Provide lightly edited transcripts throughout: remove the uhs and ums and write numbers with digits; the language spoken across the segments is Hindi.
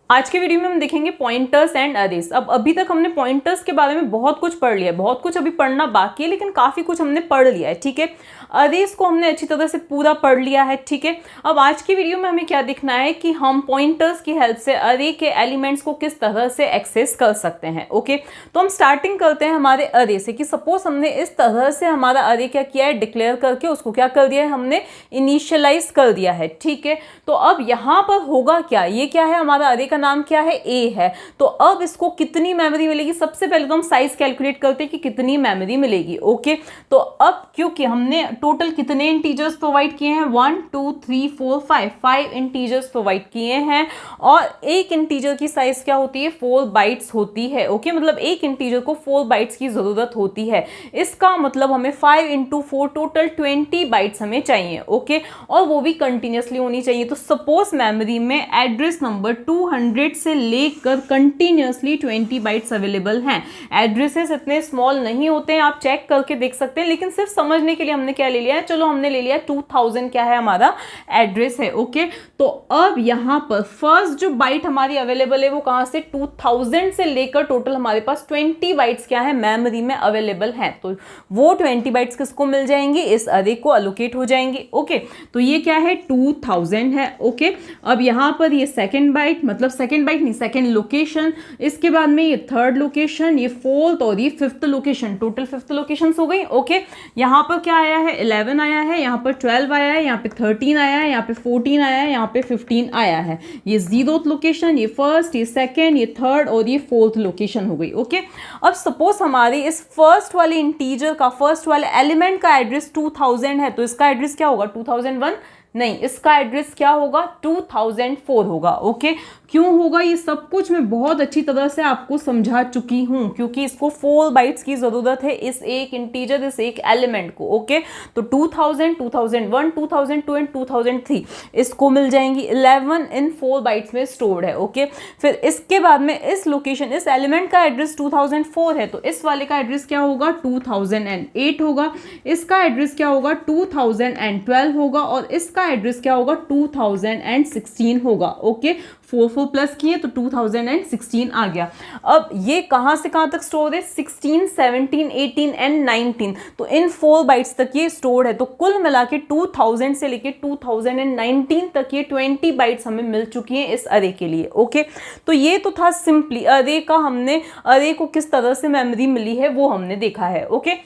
आज के वीडियो में हम देखेंगे पॉइंटर्स एंड अरेज। अब अभी तक हमने पॉइंटर्स के बारे में बहुत कुछ पढ़ लिया है, बहुत कुछ अभी पढ़ना बाकी है, लेकिन काफ़ी कुछ हमने पढ़ लिया है। ठीक है, अरेज को हमने अच्छी तरह से पूरा पढ़ लिया है। ठीक है, अब आज की वीडियो में हमें क्या देखना है कि हम पॉइंटर्स की हेल्प से अरे के एलिमेंट्स को किस तरह से एक्सेस कर सकते हैं। ओके, तो हम स्टार्टिंग करते हैं हमारे अरे से कि सपोज हमने इस तरह से हमारा अरे क्या किया है, डिक्लेयर करके उसको क्या कर दिया है, हमने इनिशियलाइज कर दिया है। ठीक है, तो अब यहाँ पर होगा क्या, ये क्या है, हमारा अरे का नाम क्या है, ए है। तो अब इसको कितनी मेमोरी मिलेगी, सबसे पहले तो हम साइज कैलकुलेट करते हैं कि कितनी मेमोरी मिलेगी। ओके, तो अब क्योंकि हमने टोटल कितने इंटीजर्स प्रोवाइड किए हैं, 1 2 3 4 5 इंटीजर्स प्रोवाइड किए हैं, और एक इंटीजर की साइज क्या होती है, 4 बाइट्स होती है। ओके, मतलब एक इंटीजर को 4 बाइट्स की जरूरत होती है। इसका मतलब हमें 5 × 4 टोटल 20 बाइट्स हमें चाहिए। ओके, और वो भी कंटिन्यूसली होनी चाहिए। तो सपोज मेमोरी में एड्रेस नंबर 200 से लेकर कंटिन्यूसली 20 बाइट्स अवेलेबल हैं। एड्रेसेस इतने स्मॉल नहीं होते हैं, आप चेक करके देख सकते हैं, लेकिन सिर्फ समझने के लिए हमने क्या ले लिया है, चलो हमने ले लिया 2000 क्या है हमारा एड्रेस है। ओके, तो अब यहाँ पर फर्स्ट जो बाइट हमारी अवेलेबल है वो कहाँ से, 2000 से लेकर टोटल हमारे पास 20 बाइट्स क्या है मेमोरी में अवेलेबल हैं। तो वो 20 बाइट्स किसको मिल जाएंगी, इस अरे को अलोकेट हो जाएंगे। ओके, तो ये क्या है, 2000 है। ओके, अब यहाँ पर ये सेकेंड बाइट, मतलब सेकेंड बाइट नहीं, सेकेंड लोकेशन, इसके बाद में ये थर्ड लोकेशन, ये फोर्थ और ये फिफ्थ लोकेशन, टोटल 5 लोकेशन हो गई। ओके, यहाँ पर क्या आया है, 11 आया है, यहाँ पर 12 आया है, यहाँ पे 13 आया है, यहाँ पे 14 आया है, यहाँ पे 15 आया है। ये 0th लोकेशन, ये फर्स्ट, ये सेकेंड, ये थर्ड और ये फोर्थ लोकेशन हो गई। ओके, अब सपोज हमारी इस फर्स्ट वाले इंटीजर का, फर्स्ट वाले एलिमेंट का एड्रेस 2000 है, तो इसका एड्रेस क्या होगा, 2001 नहीं, इसका एड्रेस क्या होगा, 2004 होगा। ओके, क्यों होगा, ये सब कुछ मैं बहुत अच्छी तरह से आपको समझा चुकी हूं, क्योंकि इसको 4 बाइट्स की जरूरत है, इस एक इंटीजर, इस एक एलिमेंट को। ओके, तो 2000, 2001, 2002 एंड 2003 इसको मिल जाएंगी। 11 इन 4 बाइट्स में स्टोर्ड है। ओके, फिर इसके बाद में इस लोकेशन, इस एलिमेंट का एड्रेस 2004 है, तो इस वाले का एड्रेस क्या होगा, 2008 होगा। इसका एड्रेस क्या होगा, 2012 होगा, और इसका एड्रेस क्या होगा, 2016 होगा। ओके, 4 प्लस किए तो 2016 आ गया। अब ये कहां से कहां तक स्टोर है, 16, 17, 18 एंड 19, तो इन 4 बाइट्स तक ये स्टोर है। तो कुल मिला के 2000 से लेके 2019 तक ये 20 बाइट्स हमें मिल चुकी हैं इस अरे के लिए। ओके, तो ये तो था सिंपली अरे का, हमने अरे को किस तरह से मेमोरी मिली है वो हमने देखा है। ओके,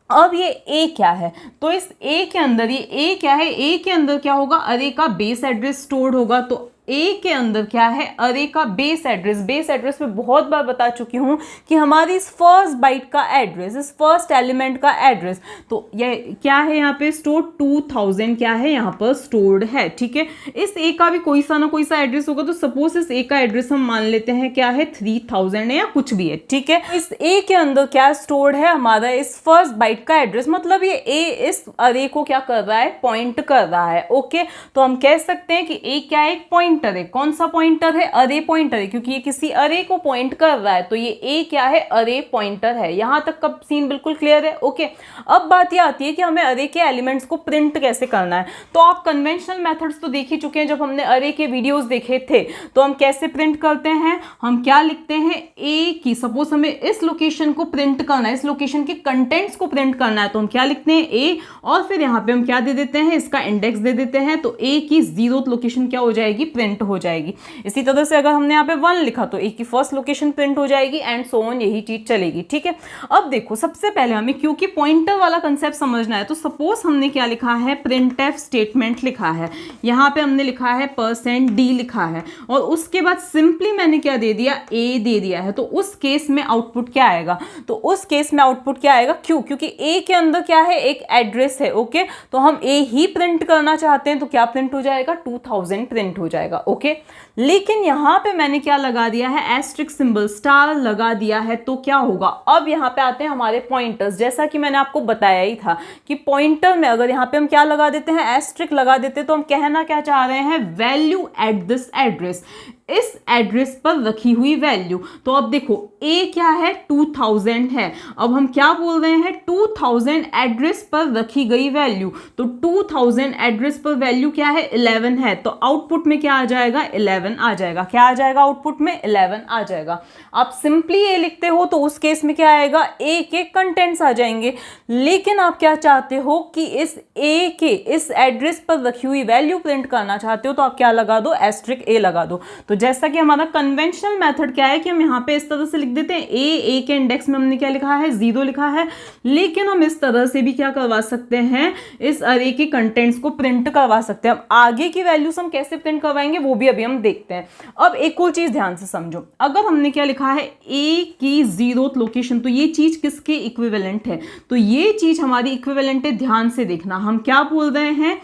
अब ये ए क्या है, तो इस ए के अंदर, ये ए क्या है, ए के अंदर क्या होगा, अरे का बेस एड्रेस स्टोर्ड होगा। तो ए के अंदर क्या है, अरे का बेस एड्रेस। बेस एड्रेस में बहुत बार बता चुकी हूं कि हमारी इस फर्स्ट बाइट का एड्रेस, इस फर्स्ट एलिमेंट का एड्रेस, तो ये क्या है यहाँ पे स्टोर, 2000 क्या है यहाँ पर स्टोर्ड है। ठीक है, इस ए का भी कोई सा ना कोई सा एड्रेस होगा, तो सपोज इस ए का एड्रेस हम मान लेते हैं क्या है, 3000 है या कुछ भी है। ठीक है, इस ए के अंदर क्या स्टोर्ड है, हमारा इस फर्स्ट बाइट का एड्रेस, मतलब ये ए इस अरे को क्या कर रहा है, पॉइंट कर रहा है। ओके, तो हम कह सकते हैं कि ए क्या है, एक पॉइंटर है। कौन सा पॉइंटर है, अरे पॉइंटर है, क्योंकि ये किसी अरे को पॉइंट कर रहा है, तो ये ए क्या है, अरे पॉइंटर है। यहां तक का सीन बिल्कुल क्लियर है। ओके, अब बात ये आती है कि हमें अरे के एलिमेंट्स को प्रिंट कैसे करना है। तो आप कन्वेंशनल मेथड्स तो देख ही चुके हैं, जब हमने अरे के वीडियोस देखे थे, तो हम कैसे प्रिंट करते हैं, हम क्या लिखते हैं, ए की, सपोज हमें इस लोकेशन को प्रिंट करना है, इस लोकेशन के कंटेंट्स को प्रिंट करना है, तो हम क्या लिखते हैं, ए, और फिर यहाँ पे हम क्या दे देते हैं, इसका इंडेक्स दे देते हैं, तो ए की 0th लोकेशन क्या हो जाएगी, प्रिंट हो जाएगी। इसी तरह से अगर हमने यहाँ पे 1 लिखा तो ए की फर्स्ट लोकेशन प्रिंट हो जाएगी, एंड सो ऑन, यही चीज चलेगी। ठीक है, अब देखो सबसे पहले हमें क्योंकि पॉइंटर वाला कंसेप्ट समझना है, तो सपोज हमने क्या लिखा है, प्रिंटफ स्टेटमेंट लिखा है, यहाँ पे हमने लिखा है %d लिखा है, और उसके बाद सिंपली मैंने क्या दे दिया, ए दे दिया है। तो उस केस में आउटपुट क्या आएगा, तो उस केस में आउटपुट क्या आएगा, क्योंकि ए के अंदर क्या है, एक एड्रेस है। ओके, तो हम ए ही प्रिंट करना चाहते हैं, तो क्या प्रिंट हो जाएगा, 2000 प्रिंट हो जाएगा। ओके, लेकिन यहां पे मैंने क्या लगा दिया है, एस्ट्रिक सिंबल, स्टार लगा दिया है, तो क्या होगा, अब यहां पे आते हैं हमारे पॉइंटर्स। जैसा कि मैंने आपको बताया ही था कि पॉइंटर में अगर यहां पे हम क्या लगा देते हैं, एस्ट्रिक लगा देते हैं, तो हम कहना क्या चाह रहे हैं, वैल्यू एट दिस एड्रेस। इस एड्रेस पर रखी हुई वैल्यू। तो अब देखो ए क्या है, 2000 है। अब हम क्या बोल रहे हैं, 2000 एड्रेस पर रखी गई वैल्यू। तो 2000 एड्रेस पर वैल्यू क्या है, 11 है। तो आउटपुट में क्या आ जाएगा, 11 आ जाएगा। क्या आ जाएगा आउटपुट में, 11 आ जाएगा। आप सिंपली ए लिखते हो तो उस केस में क्या आएगा, ए के कंटेंट्स आ जाएंगे। लेकिन आप क्या चाहते हो कि इस ए के इस एड्रेस पर रखी हुई वैल्यू प्रिंट करना चाहते हो, तो आप क्या लगा दो, एस्ट्रिक ए लगा दो। तो जैसा कि हमारा कन्वेंशनल मेथड क्या है कि हम यहाँ पे इस तरह से लिख देते हैं, ए के इंडेक्स में हमने क्या लिखा है, 0 लिखा है। लेकिन हम इस तरह से भी क्या करवा सकते हैं, इस अरे के कंटेंट्स को प्रिंट करवा सकते हैं। अब आगे की वैल्यूज हम कैसे प्रिंट करवाएंगे वो भी अभी हम देखते हैं। अब एक और चीज ध्यान से समझो, अगर हमने क्या लिखा है, ए की 0th लोकेशन, तो ये चीज किसके इक्विवेलेंट है, तो ये चीज हमारी इक्विवेलेंट है। ध्यान से देखना, हम क्या बोल रहे हैं,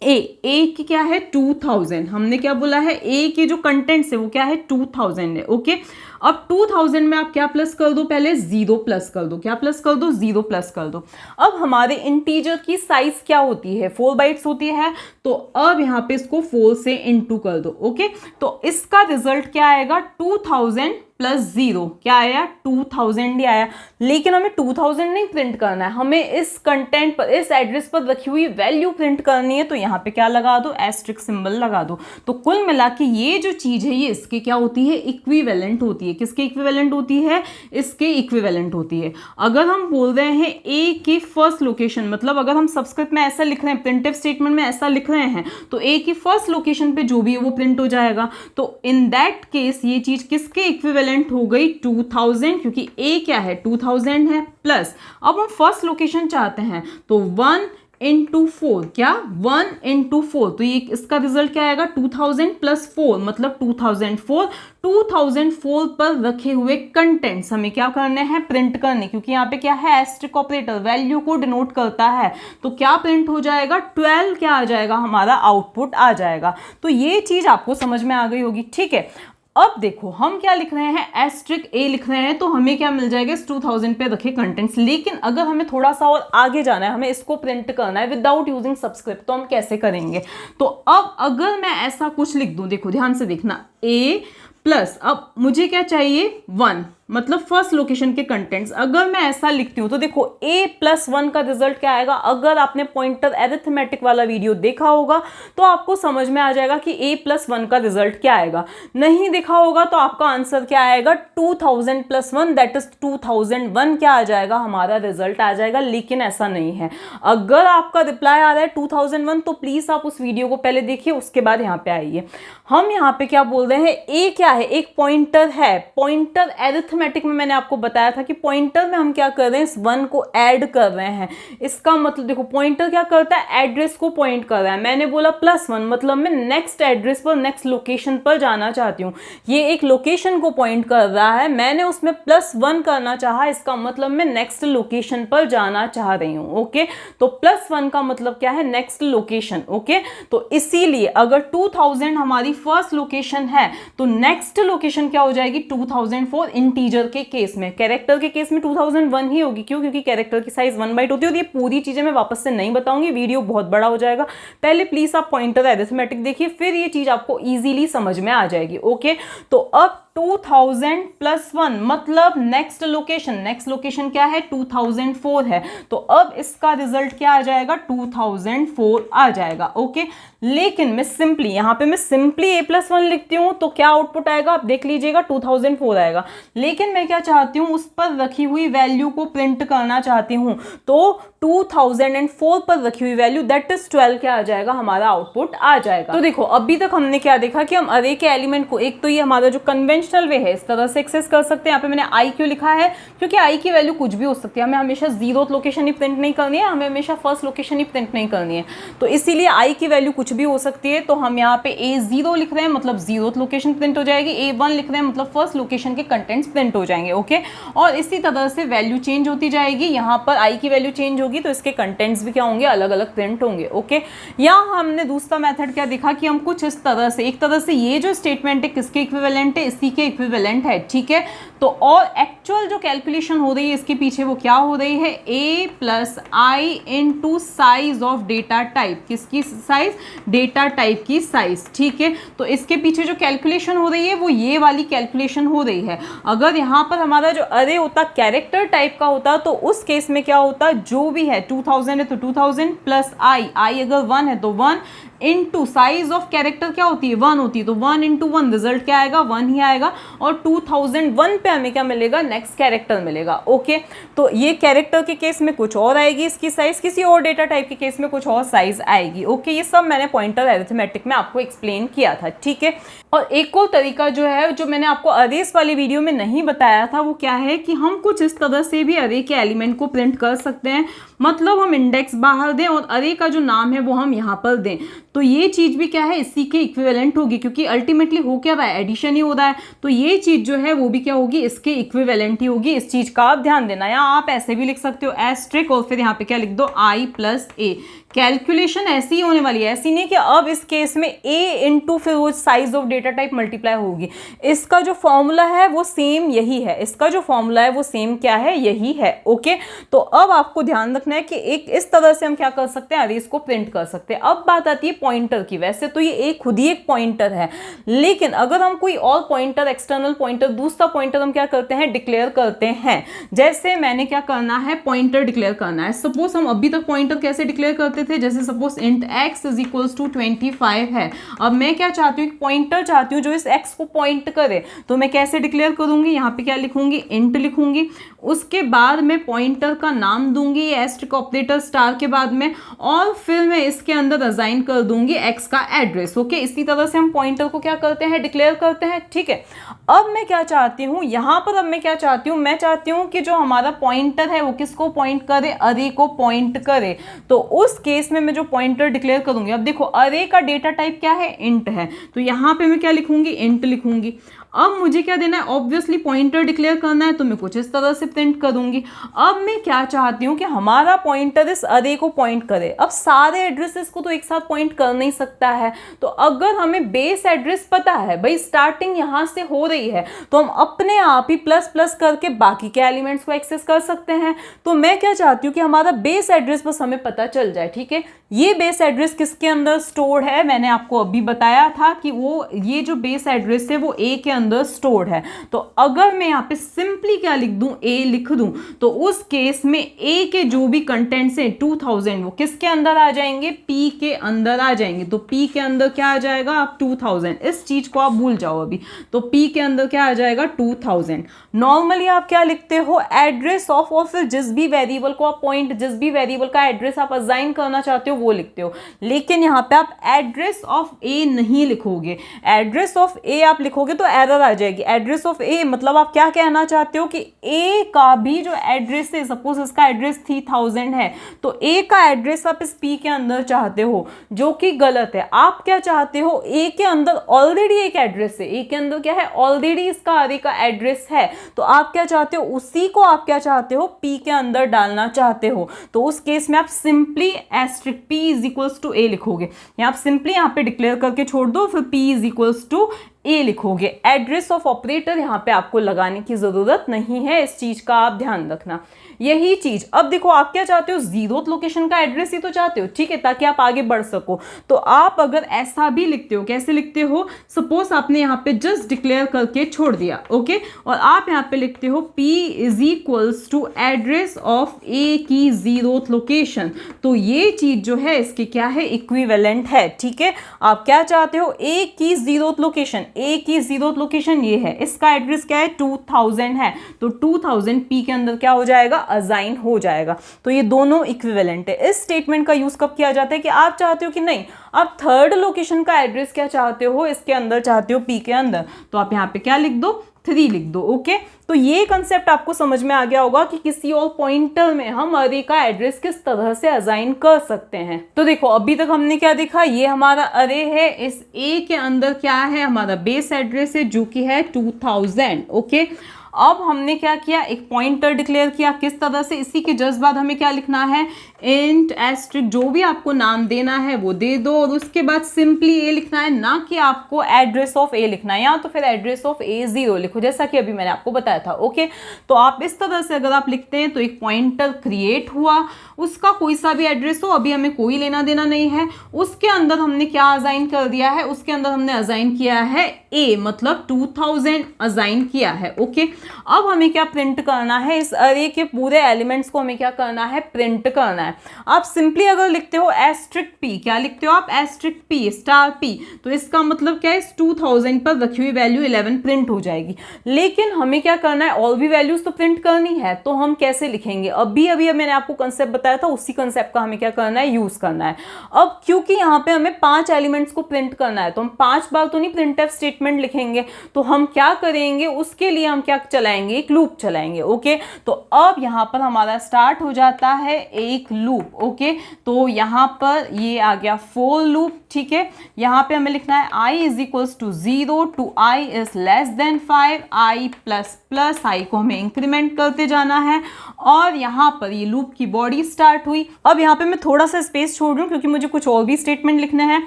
ए की क्या है, 2000। हमने क्या बोला है, ए के जो कंटेंट्स है वो क्या है, 2000 है। ओके, अब 2000 में आप क्या प्लस कर दो, पहले 0 प्लस कर दो। क्या प्लस कर दो, 0 प्लस कर दो। अब हमारे इंटीजर की साइज क्या होती है, 4 बाइट्स होती है। तो अब यहाँ पे इसको 4 से इनटू कर दो। ओके, तो इसका रिजल्ट क्या आएगा, 2000 प्लस 0 क्या आया, 2000 ही आया। लेकिन हमें 2000 नहीं प्रिंट करना है, हमें इस कंटेंट पर, इस एड्रेस पर रखी हुई वैल्यू प्रिंट करनी है। तो यहाँ पे क्या लगा दो, एस्ट्रिक सिंबल लगा दो। तो कुल मिला के ये जो चीज है ये इसके क्या होती है, इक्विवेलेंट होती है। किसके इक्विवेलेंट होती है, इसके इक्विवेलेंट होती है। अगर हम बोल रहे हैं ए की फर्स्ट लोकेशन, मतलब अगर हम सबस्क्रिप्ट में ऐसा लिख रहे हैं, प्रिंटिव स्टेटमेंट में ऐसा लिख रहे हैं, तो ए की फर्स्ट लोकेशन पे जो भी है वो प्रिंट हो जाएगा। तो इन दैट केस ये चीज किसके इक्विवेलेंट हो गई, 2000, क्योंकि ए क्या है, 2000 है। प्लस अब हम फर्स्ट लोकेशन चाहते हैं, तो 1 into 4, क्या 1 into 4, तो ये इसका रिजल्ट क्या आएगा, 2000 प्लस 4 मतलब 2004। 2004 पर रखे हुए कंटेंट्स हमें क्या करने हैं, प्रिंट करने, क्योंकि यहाँ पे क्या है, एस्ट्रिक ऑपरेटर वैल्यू को डिनोट करता है। तो क्या प्रिंट हो जाएगा, 12 क्या आ जाएगा, हमारा आउटपुट आ जाएगा। तो ये चीज आपको समझ में आ गई होगी। ठीक है, अब देखो हम क्या लिख रहे हैं, एस्ट्रिक ए लिख रहे हैं, तो हमें क्या मिल जाएगा, इस 2000 पे रखे कंटेंट्स। लेकिन अगर हमें थोड़ा सा और आगे जाना है, हमें इसको प्रिंट करना है विदाउट यूजिंग सबस्क्रिप्ट, तो हम कैसे करेंगे। तो अब अगर मैं ऐसा कुछ लिख दूं, देखो ध्यान से देखना, ए प्लस, अब मुझे क्या चाहिए, 1 मतलब फर्स्ट लोकेशन के कंटेंट्स। अगर मैं ऐसा लिखती हूँ तो देखो a प्लस 1 का रिजल्ट क्या आएगा। अगर आपने पॉइंटर एरिथमेटिक वाला वीडियो देखा होगा तो आपको समझ में आ जाएगा कि a प्लस 1 का रिजल्ट क्या आएगा। नहीं देखा होगा तो आपका आंसर क्या आएगा, 2000 प्लस 1 दैट इज 2001 क्या आ जाएगा, हमारा रिजल्ट आ जाएगा। लेकिन ऐसा नहीं है, अगर आपका रिप्लाई आ रहा है 2001 तो प्लीज आप उस वीडियो को पहले देखिए, उसके बाद यहाँ पे आइए। हम यहाँ पे क्या बोल रहे हैं, a क्या है, एक पॉइंटर है। पॉइंटर एरिथमेटिक में मैंने आपको बताया था कि पॉइंटर में हम क्या कर रहे हैं, इस 1 को ऐड कर रहे हैं। इसका मतलब देखो पॉइंटर क्या करता है, एड्रेस को पॉइंट कर रहा है। मैंने बोला +1 मतलब मैं नेक्स्ट एड्रेस पर, नेक्स्ट लोकेशन पर जाना चाहती हूँ। ये एक लोकेशन को पॉइंट कर रहा है, मैंने उसमें +1 करना चाहा, इसका मतलब मैं नेक्स्ट लोकेशन पर जाना चाह रही हूँ। ओके, तो +1 का मतलब क्या है, नेक्स्ट लोकेशन। ओके, तो इसीलिए अगर 2000 हमारी फर्स्ट लोकेशन है तो नेक्स्ट लोकेशन क्या हो जाएगी, 2004। इंटीजर के केस में, कैरेक्टर के केस में 2001 ही होगी। क्यों, क्योंकि कैरेक्टर की साइज 1 बाइट होती है। और ये पूरी चीजें मैं वापस से नहीं बताऊंगी, वीडियो बहुत बड़ा हो जाएगा। पहले प्लीज आप पॉइंटर एरिथमेटिक देखिए, फिर ये चीज आपको इजीली समझ में आ जाएगी। ओके, तो अब 2000 प्लस 1 मतलब नेक्स्ट लोकेशन, नेक्स्ट लोकेशन क्या है, 2004 है। तो अब इसका रिजल्ट क्या आ जाएगा, 2004 आ जाएगा। ओके, लेकिन मैं सिंपली यहाँ पे मैं सिंपली a+1 लिखती हूँ तो क्या आउटपुट आएगा, आप देख लीजिएगा, 2004 आएगा। लेकिन मैं क्या चाहती हूँ, उस पर रखी हुई वैल्यू को प्रिंट करना चाहती हूँ, तो 2004 पर रखी हुई वैल्यू दैट इज 12 क्या आ जाएगा, हमारा आउटपुट आ जाएगा। तो देखो अभी तक हमने क्या देखा कि हम अरे के एलिमेंट को, एक तो ये हमारा जो कन्वेंशनल वे है इस तरह से एक्सेस कर सकते हैं। यहाँ पे मैंने आई क्यों लिखा है, क्योंकि आई की वैल्यू कुछ भी हो सकती है, हमें हमेशा 0th लोकेशन ही प्रिंट नहीं करनी है, हमें हमेशा फर्स्ट लोकेशन ही प्रिंट नहीं करनी है। तो इसीलिए आई की वैल्यू कुछ भी हो सकती है। तो हम यहाँ पे A0 लिख रहे हैं मतलब 0th लोकेशन प्रिंट हो जाएगी, A1 लिख रहे हैं मतलब फर्स्ट लोकेशन के कंटेंट्स प्रिंट हो जाएंगे। ओके, और इसी तरह से वैल्यू चेंज होती जाएगी। यहाँ पर आई की वैल्यू चेंज होगी तो इसके कंटेंट्स भी क्या होंगे, अलग अलग प्रिंट होंगे। ओके, यहाँ हमने दूसरा मेथड क्या देखा कि हम कुछ इस तरह से, एक तरह से ये जो स्टेटमेंट है किसके इक्विवेलेंट है, इसी के इक्विवेलेंट है। ठीक है, तो और एक्चुअल जो कैलकुलेशन हो रही है इसके पीछे वो क्या हो रही है, a plus I into size of data type, किसकी साइज, डेटा टाइप की साइज, ठीक है। तो इसके पीछे जो कैलकुलेशन हो रही है वो ये वाली कैलकुलेशन हो रही है। अगर यहाँ पर हमारा जो अरे होता कैरेक्टर टाइप का होता तो उस केस में क्या होता, जो भी है 2000 है तो 2000 प्लस आई अगर 1 है तो 1 इनटू साइज ऑफ कैरेक्टर क्या होती है, 1 होती है, तो 1 इंटू 1 रिजल्ट क्या आएगा, 1 ही आएगा। और 2001 पे हमें क्या मिलेगा, नेक्स्ट कैरेक्टर मिलेगा। ओके, तो ये कैरेक्टर के केस में कुछ और आएगी इसकी साइज, किसी और डेटा टाइप के केस में कुछ और साइज आएगी। ओके, ये सब मैंने पॉइंटर अरिथमेटिक में आपको एक्सप्लेन किया था, ठीक है। और एक और तरीका जो है, जो मैंने आपको अरेस वाली वीडियो में नहीं बताया था, वो क्या है कि हम कुछ इस तरह से भी अरे के एलिमेंट को प्रिंट कर सकते हैं। मतलब हम इंडेक्स बाहर दें और अरे का जो नाम है वो हम यहाँ पर दें, तो ये चीज़ भी क्या है, इसी के इक्विवेलेंट होगी, क्योंकि अल्टीमेटली हो क्या रहा है, एडिशन ही हो रहा है। तो ये चीज़ जो है वो भी क्या होगी, इसके इक्विवेलेंट ही होगी। इस चीज़ का आप ध्यान देना। या आप ऐसे भी लिख सकते हो एस्ट्रिक और फिर यहाँ पे क्या लिख दो, आई प्लस ए। कैलकुलेशन ऐसी ही होने वाली है, ऐसी नहीं कि अब इस केस में a इंटू फिर वो size of data type multiply होगी। इसका जो फॉर्मूला है वो सेम यही है, इसका जो फॉर्मूला है वो सेम क्या है, यही है। ओके, तो अब आपको ध्यान रखना है कि एक इस तरह से हम क्या कर सकते हैं, अरेज को प्रिंट कर सकते हैं। अब बात आती है पॉइंटर की। वैसे तो ये एक खुद ही एक पॉइंटर है, लेकिन अगर हम कोई और पॉइंटर, एक्सटर्नल पॉइंटर, दूसरा पॉइंटर हम क्या करते हैं, डिक्लेयर करते हैं। जैसे मैंने क्या करना है, पॉइंटर डिक्लेयर करना है। सपोज हम अभी तक पॉइंटर कैसे डिक्लेयर करते थे, जैसे suppose int x is equals to 25 है। अब मैं क्या चाहती हूँ, पॉइंटर चाहती हूँ जो इस x को पॉइंट करे, तो मैं कैसे डिक्लेयर करूंगी, यहाँ पे क्या लिखूंगी, इंट लिखूंगी। उसके बाद मैं पॉइंटर का नाम दूंगी एस्ट्रिक ऑपरेटर स्टार के बाद में, और फिर मैं इसके अंदर असाइन कर दूंगी x का एड्रेस। ओके, इसी तरह से हम पॉइंटर को क्या करते हैं, डिक्लेयर करते हैं, ठीक है। अब मैं क्या चाहती हूँ यहाँ पर, अब मैं क्या चाहती हूँ, मैं चाहती हूँ कि जो हमारा पॉइंटर है वो किसको पॉइंट करे, अरे को पॉइंट करे। तो उस केस में मैं जो पॉइंटर डिक्लेयर करूंगी, अब देखो अरे का डेटा टाइप क्या है, इंट है, तो यहाँ पे मैं क्या लिखूंगी, इंट लिखूंगी। अब मुझे क्या देना है, ऑब्वियसली पॉइंटर डिक्लेयर करना है, तो मैं कुछ इस तरह से प्रिंट करूंगी। अब मैं क्या चाहती हूँ कि हमारा पॉइंटर इस अरे को पॉइंट करे। अब सारे एड्रेसेस को तो एक साथ पॉइंट कर नहीं सकता है, तो अगर हमें बेस एड्रेस पता है, भाई स्टार्टिंग यहाँ से हो रही है, तो हम अपने आप ही प्लस प्लस करके बाकी के एलिमेंट्स को एक्सेस कर सकते हैं। तो मैं क्या चाहती हूँ कि हमारा बेस एड्रेस बस हमें पता चल जाए, ठीक है। ये बेस एड्रेस किसके अंदर स्टोर्ड है, मैंने आपको अभी बताया था कि वो ये जो बेस एड्रेस है वो ए के अंदर स्टोर्ड है। तो अगर मैं यहाँ पे सिंपली क्या लिख दूं, ए लिख दूं, तो उस केस में ए के जो भी कंटेंट्स हैं 2000 वो किसके अंदर आ जाएंगे, पी के अंदर आ जाएंगे। तो पी के अंदर क्या आ जाएगा, आप 2000, इस चीज को आप भूल जाओ अभी। तो पी के अंदर क्या आ जाएगा, 2000। नॉर्मली आप क्या लिखते हो, एड्रेस ऑफ, और फिर जिस भी वेरिएबल को आप पॉइंट, जिस भी वेरिएबल का एड्रेस आप असाइन करना चाहते हो वो लिखते हो। लेकिन यहाँ पे आप एड्रेस ऑफ ए नहीं लिखोगे। एड्रेस ऑफ ए आप लिखोगे तो एरर आ जाएगी। एड्रेस ऑफ ए मतलब आप क्या कहना चाहते हो कि ए का भी जो एड्रेस है, सपोज इसका एड्रेस 3000 है, तो ए का एड्रेस आप इस पी के अंदर चाहते हो, जो कि गलत है। आप क्या चाहते हो, ए के अंदर ऑलरेडी एक एड्रेस है, ए के अंदर क्या है, ऑलरेडी इसका अरे का एड्रेस है, तो आप क्या चाहते हो, उसी को आप क्या चाहते हो, पी के अंदर डालना चाहते हो। तो उस केस में आप simply asterisk p is equals to a लिखोगे, या आप सिंपली यहाँ पे डिक्लेयर करके छोड़ दो, फिर P is equals to a लिखोगे। एड्रेस ऑफ ऑपरेटर यहाँ पे आपको लगाने की जरूरत नहीं है, इस चीज का आप ध्यान रखना। यही चीज, अब देखो आप क्या चाहते हो, जीरोथ लोकेशन का एड्रेस ही तो चाहते हो, ठीक है, ताकि आप आगे बढ़ सको। तो आप अगर ऐसा भी लिखते हो, कैसे लिखते हो, सपोज आपने यहाँ पे जस्ट डिक्लेयर करके छोड़ दिया, ओके, और आप यहाँ पे लिखते हो p is equals to address of a की जीरोथ लोकेशन। तो ये चीज जो है इसकी क्या है, इक्विवेलेंट है, ठीक है। आप क्या चाहते हो, a की जीरोथ लोकेशन, a की जीरोथ लोकेशन ये है, इसका एड्रेस क्या है, 2000 है, तो 2000 p के अंदर क्या हो जाएगा, असाइन हो जाएगा। तो ये दोनों इक्विवेलेंट है। इस स्टेटमेंट का यूज कब किया जाता है कि आप चाहते हो कि नहीं, आप थर्ड लोकेशन का एड्रेस क्या चाहते हो, इसके अंदर चाहते हो, पी के अंदर, तो आप यहाँ पे क्या लिख दो, 3 लिख दो। ओके, तो ये कंसेप्ट आपको समझ में आ गया होगा कि किसी और पॉइंटर में हम अरे का एड्रेस किस तरह से असाइन कर सकते हैं। तो देखो अभी तक हमने क्या देखा, ये हमारा अरे है, इस ए के अंदर क्या है, हमारा बेस एड्रेस है जो कि है 2000। ओके, अब हमने क्या किया, एक पॉइंटर डिक्लेयर किया। किस तरह से, इसी के जस्ट बाद हमें क्या लिखना है, इंट एस्ट्रिक, जो भी आपको नाम देना है वो दे दो, और उसके बाद सिंपली ए लिखना है, ना कि आपको एड्रेस ऑफ ए लिखना है, या तो फिर एड्रेस ऑफ ए 0 लिखो, जैसा कि अभी मैंने आपको बताया था। ओके, तो आप इस तरह से अगर आप लिखते हैं तो एक पॉइंटर क्रिएट हुआ, उसका कोई सा भी एड्रेस हो, अभी हमें कोई लेना देना नहीं है, उसके अंदर हमने क्या असाइन कर दिया है, उसके अंदर हमने असाइन किया है ए, मतलब 2000 असाइन किया है। ओके, अब हमें क्या प्रिंट करना है, इस अरे के पूरे एलिमेंट्स को हमें क्या करना है, प्रिंट करना है। आप सिंपली अगर लिखते हो एस्ट्रिक पी, क्या लिखते हो आप, एस्ट्रिक पी स्टार पी, तो इसका मतलब क्या है, इस 2000 पर रखी हुई वैल्यू 11 प्रिंट हो जाएगी। लेकिन हमें क्या करना है, और भी वैल्यूज तो प्रिंट करनी है, तो हम कैसे लिखेंगे, अभी मैंने आपको कंसेप्ट बताया था, उसी कंसेप्ट का हमें क्या करना है, यूज करना है। अब क्योंकि यहाँ पे हमें 5 एलिमेंट्स को प्रिंट करना है, तो हम 5 बार तो नहीं प्रिंटफ स्टेटमेंट लिखेंगे, तो हम क्या करेंगे, उसके लिए हम क्या चलाएंगे, एक लूप चलाएंगे। ओके, तो अब यहाँ पर हमारा स्टार्ट हो जाता है एक लूप। ओके, तो यहाँ पर ये आ गया फॉर लूप। ठीक है, यहाँ पे हमें लिखना है i is equals to 0 to i is less than 5, i plus plus i को हमें इंक्रीमेंट करते जाना है, और यहाँ पर ये लूप की बॉडी स्टार्ट हुई। अब यहाँ पे मैं थोड़ा सा स्पेस छोड़ रही हूँ क्योंकि मुझे कुछ और भी स्टेटमेंट लिखने हैं।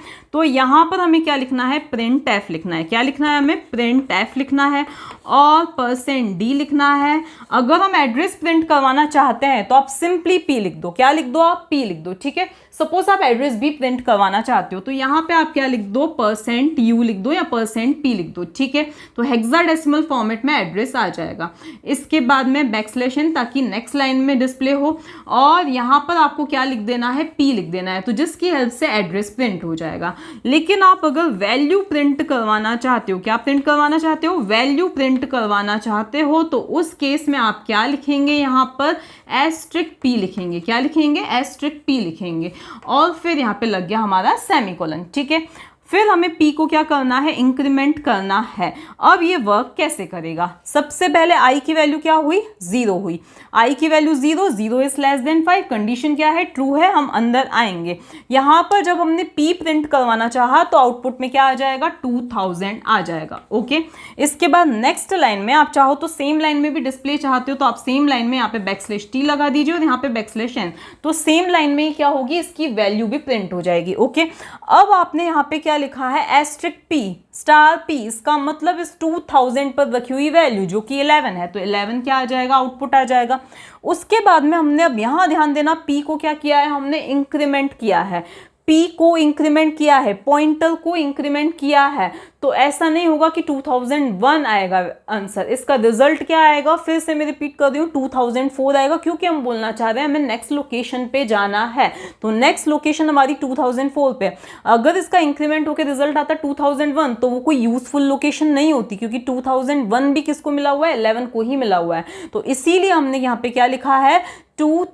तो यहाँ पर हमें क्या लिखना है, प्रिंट एफ लिखना है। क्या लिखना है, हमें प्रिंट एफ लिखना है और %d लिखना है। अगर हम एड्रेस प्रिंट करवाना चाहते हैं तो आप सिंपली p लिख दो। क्या लिख दो, आप p लिख दो। ठीक है, सपोज आप एड्रेस भी प्रिंट करवाना चाहते हो तो यहाँ पे आप क्या लिख दो, %u लिख दो या %p लिख दो। ठीक है, तो हेक्साडेसिमल फॉर्मेट में एड्रेस आ जाएगा। इसके बाद में बैकस्लैश n ताकि नेक्स्ट लाइन में डिस्प्ले हो, और यहाँ पर आपको क्या लिख देना है, p लिख देना है, तो जिसकी हेल्प से एड्रेस प्रिंट हो जाएगा। लेकिन आप अगर वैल्यू प्रिंट करवाना चाहते हो, क्या प्रिंट करवाना चाहते हो, वैल्यू प्रिंट करवाना चाहते हो, तो उस केस में आप क्या लिखेंगे, यहाँ पर एस्ट्रिक p लिखेंगे। क्या लिखेंगे, एस्ट्रिक p लिखेंगे, और फिर यहाँ पे लग गया हमारा सेमीकोलन। ठीक है, फिर हमें p को क्या करना है, इंक्रीमेंट करना है। अब ये वर्क कैसे करेगा, सबसे पहले i की वैल्यू क्या हुई, 0 हुई। i की value 0, 0 is less than 5, condition क्या है, ट्रू है। हम अंदर आएंगे, यहाँ पर जब हमने p प्रिंट करवाना चाहा तो आउटपुट में क्या आ जाएगा, 2000 आ जाएगा। ओके, इसके बाद नेक्स्ट लाइन में आप चाहो तो सेम लाइन में भी डिस्प्ले चाहते हो तो आप सेम लाइन में यहाँ पे \t लगा दीजिए और यहाँ पे \n, तो सेम लाइन में क्या होगी, इसकी वैल्यू भी प्रिंट हो जाएगी। ओके, अब आपने यहाँ पे क्या लिखा है, एस्ट्रिक p स्टार p, इसका मतलब इस 2000 पर रखी हुई वैल्यू जो कि 11 है, तो 11 क्या आ जाएगा, आउटपुट आ जाएगा। उसके बाद में हमने अब यहाँ ध्यान देना, p को क्या किया है, हमने इंक्रीमेंट किया है, p को इंक्रीमेंट किया है, पॉइंटर को इंक्रीमेंट किया है, तो ऐसा नहीं होगा कि 2001 आएगा आंसर, इसका रिजल्ट क्या आएगा, फिर से मैं रिपीट कर रही हूँ, 2004 आएगा, क्योंकि हम बोलना चाह रहे हैं हमें नेक्स्ट लोकेशन पे जाना है, तो नेक्स्ट लोकेशन हमारी 2004 पे। अगर इसका इंक्रीमेंट होकर रिजल्ट आता 2001 तो वो कोई यूजफुल लोकेशन नहीं होती, क्योंकि 2001 भी किसको मिला हुआ है, 11 को ही मिला हुआ है। तो इसीलिए हमने यहाँ पे क्या लिखा है,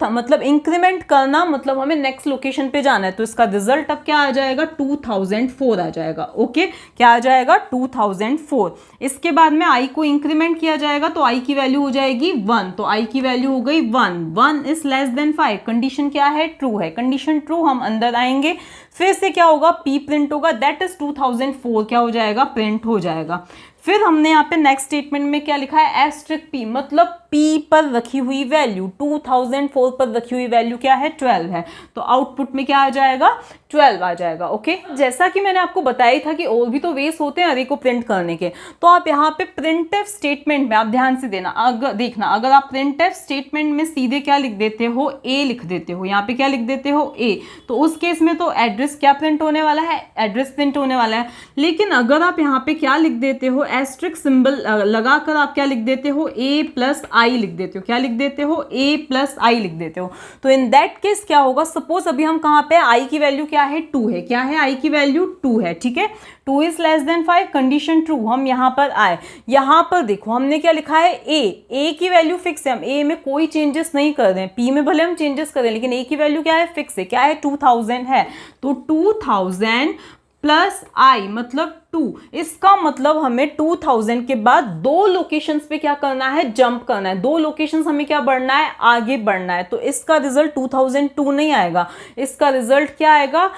मतलब इंक्रीमेंट करना, मतलब हमें नेक्स्ट लोकेशन पे जाना है, तो इसका रिजल्ट अब क्या आ जाएगा, 2004 आ जाएगा। ओके, क्या आ जाएगा, 2004। इसके बाद में i को इंक्रीमेंट किया जाएगा तो i की वैल्यू हो जाएगी 1, तो i की वैल्यू हो गई 1 इज लेस देन 5, कंडीशन क्या है, ट्रू है। कंडीशन ट्रू, हम अंदर आएंगे, फिर से क्या होगा, p प्रिंट होगा, दैट इज 2004 क्या हो जाएगा, प्रिंट हो जाएगा। फिर हमने यहाँ पे नेक्स्ट स्टेटमेंट में क्या लिखा है, एस्ट्रिक p, मतलब p पर रखी हुई वैल्यू, 2004 पर रखी हुई वैल्यू क्या है, 12 है, तो आउटपुट में क्या आ जाएगा, 12 आ जाएगा। ओके, जैसा कि मैंने आपको बताया था कि और भी तो वेज होते हैं अरे को प्रिंट करने के, तो आप यहाँ पे प्रिंटफ स्टेटमेंट में आप ध्यान से देखना, अगर आप प्रिंटफ स्टेटमेंट में सीधे क्या लिख देते हो, a लिख देते हो, यहाँ पे क्या लिख देते हो, a, तो उस केस में तो एड्रेस क्या प्रिंट होने वाला है, एड्रेस प्रिंट होने वाला है। लेकिन अगर आप यहाँ पे क्या लिख देते हो, एस्ट्रिक सिंबल लगाकर आप क्या लिख देते हो, a प्लस आई लिख देते हो, क्या लिख देते हो, a प्लस आई लिख देते हो, तो इन दैट केस क्या होगा, सपोज अभी हम कहाँ पे, i की वैल्यू क्या है, 2 है, क्या है, i की वैल्यू 2 है। ठीक है, 2 is less than 5, condition true, हम यहाँ पर आए, यहाँ पर देखो हमने क्या लिखा है, a की वैल्यू फिक्स है, हम a में कोई चेंजेस नहीं कर रहे हैं, p में भले हम चेंजेस करें लेकिन a की वैल्यू क्या है, फिक्स है, क्या है, 2000 है, तो 2000 प्लस i मतलब 2, इसका मतलब हमें 2000 के बाद 2 लोकेशंस पे क्या करना है, जंप करना है, 2 लोकेशंस हमें क्या बढ़ना है, आगे बढ़ना है, तो इसका रिजल्ट 2002 नहीं आएगा, इसका रिजल्ट क्या आएगा,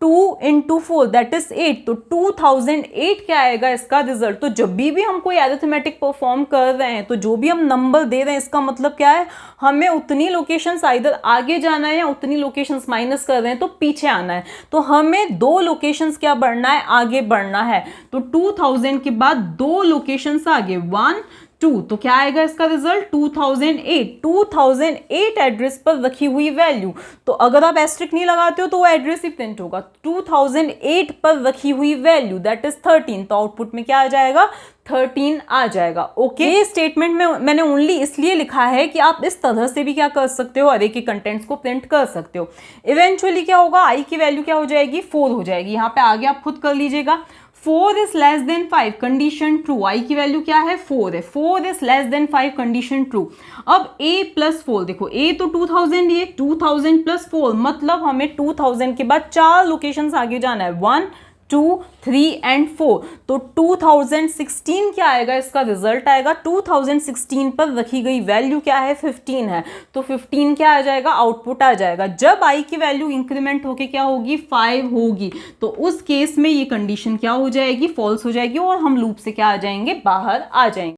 2 इंटू 4 दैट इज 8, तो 2008 क्या आएगा इसका रिजल्ट। तो जब भी हम कोई अरिथमेटिक परफॉर्म कर रहे हैं तो जो भी हम नंबर दे रहे हैं इसका मतलब क्या है, हमें उतनी लोकेशंस आइदर आगे जाना है या उतनी लोकेशंस माइनस कर रहे हैं तो पीछे आना है। तो हमें 2 लोकेशंस क्या बढ़ना है, आगे बढ़ना है। तो 2000 के बाद 2 लोकेशंस आगे 1 2, तो क्या आएगा इसका रिजल्ट 2008 एड्रेस पर रखी हुई वैल्यू। तो अगर आप एस्ट्रिक नहीं लगाते हो तो वो एड्रेस ही प्रिंट होगा। 2008 पर रखी हुई वैल्यू दैट इज 13, तो आउटपुट में क्या आ जाएगा 13 आ जाएगा। ओके, ये स्टेटमेंट में मैंने ओनली इसलिए लिखा है कि आप इस तरह से भी क्या कर सकते हो, अरे के कंटेंट्स को प्रिंट कर सकते हो। इवेंचुअली क्या होगा, आई की वैल्यू क्या हो जाएगी 4 हो जाएगी। यहाँ पे आगे आप खुद कर लीजिएगा। 4 is less than 5 condition true, i की वैल्यू क्या है 4 है। 4 is less than 5 condition true. अब a प्लस 4, देखो a तो 2000 ये 2000 प्लस 4 मतलब हमें 2000 के बाद 4 लोकेशंस आगे जाना है 1 2 3 एंड 4। तो 2016 क्या आएगा, इसका रिजल्ट आएगा 2016 पर रखी गई वैल्यू क्या है 15 है। तो 15 क्या आ जाएगा, आउटपुट आ जाएगा। जब आई की वैल्यू इंक्रीमेंट होके क्या होगी 5 होगी, तो उस केस में ये कंडीशन क्या हो जाएगी, फॉल्स हो जाएगी और हम लूप से क्या आ जाएंगे, बाहर आ जाएंगे।